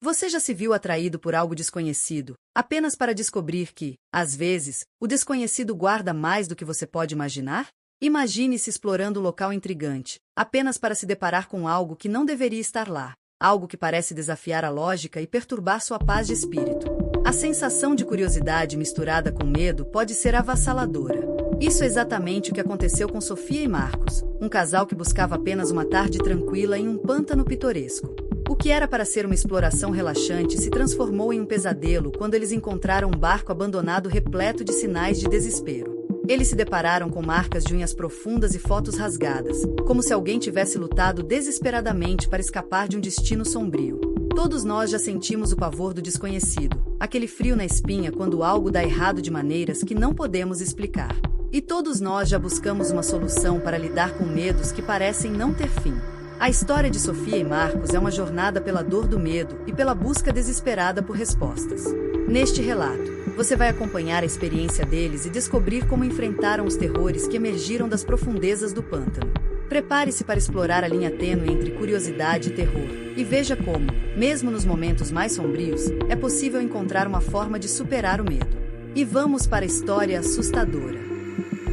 Você já se viu atraído por algo desconhecido, apenas para descobrir que, às vezes, o desconhecido guarda mais do que você pode imaginar? Imagine-se explorando um local intrigante, apenas para se deparar com algo que não deveria estar lá, algo que parece desafiar a lógica e perturbar sua paz de espírito. A sensação de curiosidade misturada com medo pode ser avassaladora. Isso é exatamente o que aconteceu com Sofia e Marcos, um casal que buscava apenas uma tarde tranquila em um pântano pitoresco. O que era para ser uma exploração relaxante se transformou em um pesadelo quando eles encontraram um barco abandonado repleto de sinais de desespero. Eles se depararam com marcas de unhas profundas e fotos rasgadas, como se alguém tivesse lutado desesperadamente para escapar de um destino sombrio. Todos nós já sentimos o pavor do desconhecido, aquele frio na espinha quando algo dá errado de maneiras que não podemos explicar. E todos nós já buscamos uma solução para lidar com medos que parecem não ter fim. A história de Sofia e Marcos é uma jornada pela dor do medo e pela busca desesperada por respostas. Neste relato, você vai acompanhar a experiência deles e descobrir como enfrentaram os terrores que emergiram das profundezas do pântano. Prepare-se para explorar a linha tênue entre curiosidade e terror, e veja como, mesmo nos momentos mais sombrios, é possível encontrar uma forma de superar o medo. E vamos para a história assustadora.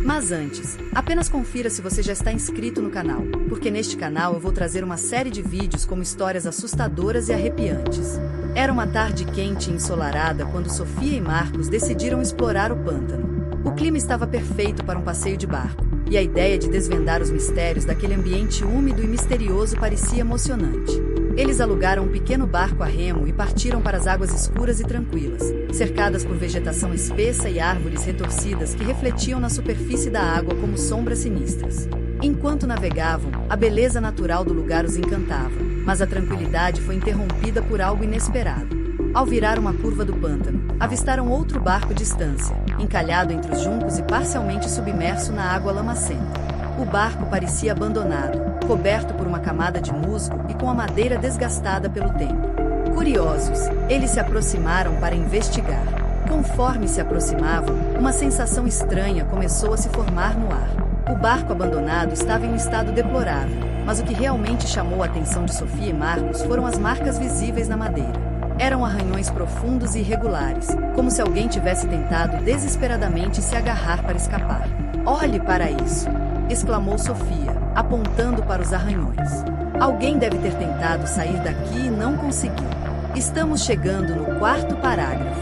Mas antes, apenas confira se você já está inscrito no canal, porque neste canal eu vou trazer uma série de vídeos como histórias assustadoras e arrepiantes. Era uma tarde quente e ensolarada quando Sofia e Marcos decidiram explorar o pântano. O clima estava perfeito para um passeio de barco, e a ideia de desvendar os mistérios daquele ambiente úmido e misterioso parecia emocionante. Eles alugaram um pequeno barco a remo e partiram para as águas escuras e tranquilas, cercadas por vegetação espessa e árvores retorcidas que refletiam na superfície da água como sombras sinistras. Enquanto navegavam, a beleza natural do lugar os encantava, mas a tranquilidade foi interrompida por algo inesperado. Ao virar uma curva do pântano, avistaram outro barco à distância, encalhado entre os juncos e parcialmente submerso na água lamacenta. O barco parecia abandonado, coberto por uma camada de musgo e com a madeira desgastada pelo tempo. Curiosos, eles se aproximaram para investigar. Conforme se aproximavam, uma sensação estranha começou a se formar no ar. O barco abandonado estava em um estado deplorável, mas o que realmente chamou a atenção de Sofia e Marcos foram as marcas visíveis na madeira. Eram arranhões profundos e irregulares, como se alguém tivesse tentado desesperadamente se agarrar para escapar. "Olhe para isso!" exclamou Sofia, apontando para os arranhões. "Alguém deve ter tentado sair daqui e não conseguiu. Estamos chegando no quarto parágrafo."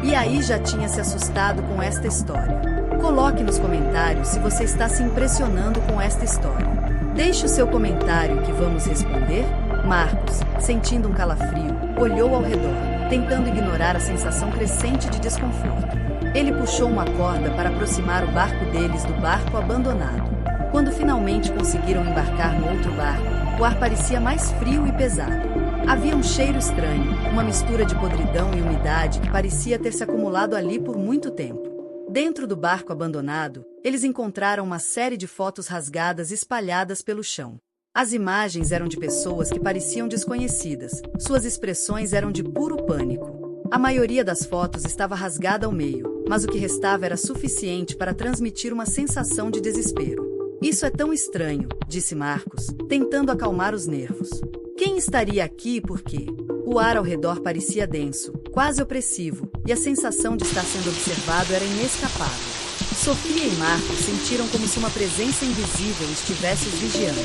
E aí já tinha se assustado com esta história. Coloque nos comentários se você está se impressionando com esta história. Deixe o seu comentário que vamos responder. Marcos, sentindo um calafrio, olhou ao redor, tentando ignorar a sensação crescente de desconforto. Ele puxou uma corda para aproximar o barco deles do barco abandonado. Quando finalmente conseguiram embarcar no outro barco, o ar parecia mais frio e pesado. Havia um cheiro estranho, uma mistura de podridão e umidade que parecia ter se acumulado ali por muito tempo. Dentro do barco abandonado, eles encontraram uma série de fotos rasgadas espalhadas pelo chão. As imagens eram de pessoas que pareciam desconhecidas, suas expressões eram de puro pânico. A maioria das fotos estava rasgada ao meio, mas o que restava era suficiente para transmitir uma sensação de desespero. "Isso é tão estranho", disse Marcos, tentando acalmar os nervos. "Quem estaria aqui e por quê?" O ar ao redor parecia denso, quase opressivo, e a sensação de estar sendo observado era inescapável. Sofia e Marcos sentiram como se uma presença invisível estivesse os vigiando.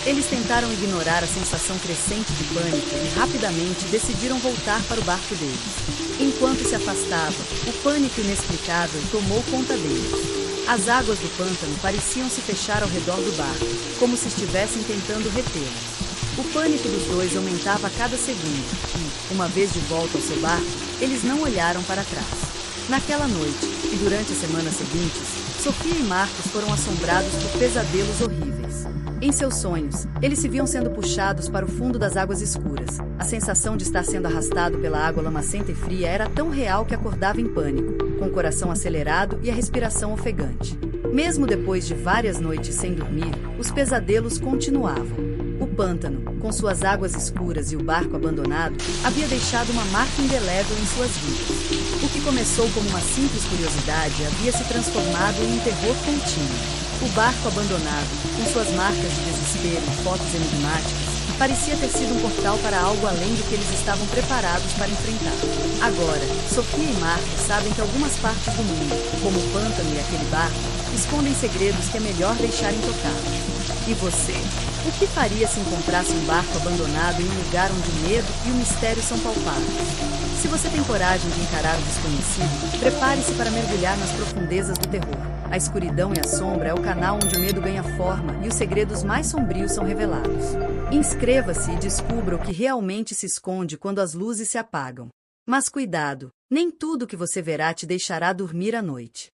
Eles tentaram ignorar a sensação crescente de pânico e rapidamente decidiram voltar para o barco deles. Enquanto se afastavam, o pânico inexplicável tomou conta deles. As águas do pântano pareciam se fechar ao redor do barco, como se estivessem tentando retê-los. O pânico dos dois aumentava a cada segundo e, uma vez de volta ao seu barco, eles não olharam para trás. Naquela noite, e durante as semanas seguintes, Sofia e Marcos foram assombrados por pesadelos horríveis. Em seus sonhos, eles se viam sendo puxados para o fundo das águas escuras. A sensação de estar sendo arrastado pela água lamacenta e fria era tão real que acordava em pânico, com o coração acelerado e a respiração ofegante. Mesmo depois de várias noites sem dormir, os pesadelos continuavam. O pântano, com suas águas escuras e o barco abandonado, havia deixado uma marca indelével em suas vidas. O que começou como uma simples curiosidade havia se transformado em um terror contínuo. O barco abandonado, com suas marcas de desespero e fotos enigmáticas, Parecia ter sido um portal para algo além do que eles estavam preparados para enfrentar. Agora, Sofia e Marta sabem que algumas partes do mundo, como o pântano e aquele barco, escondem segredos que é melhor deixar intocados. E você? O que faria se encontrasse um barco abandonado em um lugar onde o medo e o mistério são palpáveis? Se você tem coragem de encarar o desconhecido, prepare-se para mergulhar nas profundezas do terror. A escuridão e a sombra é o canal onde o medo ganha forma e os segredos mais sombrios são revelados. Inscreva-se e descubra o que realmente se esconde quando as luzes se apagam. Mas cuidado, nem tudo que você verá te deixará dormir à noite.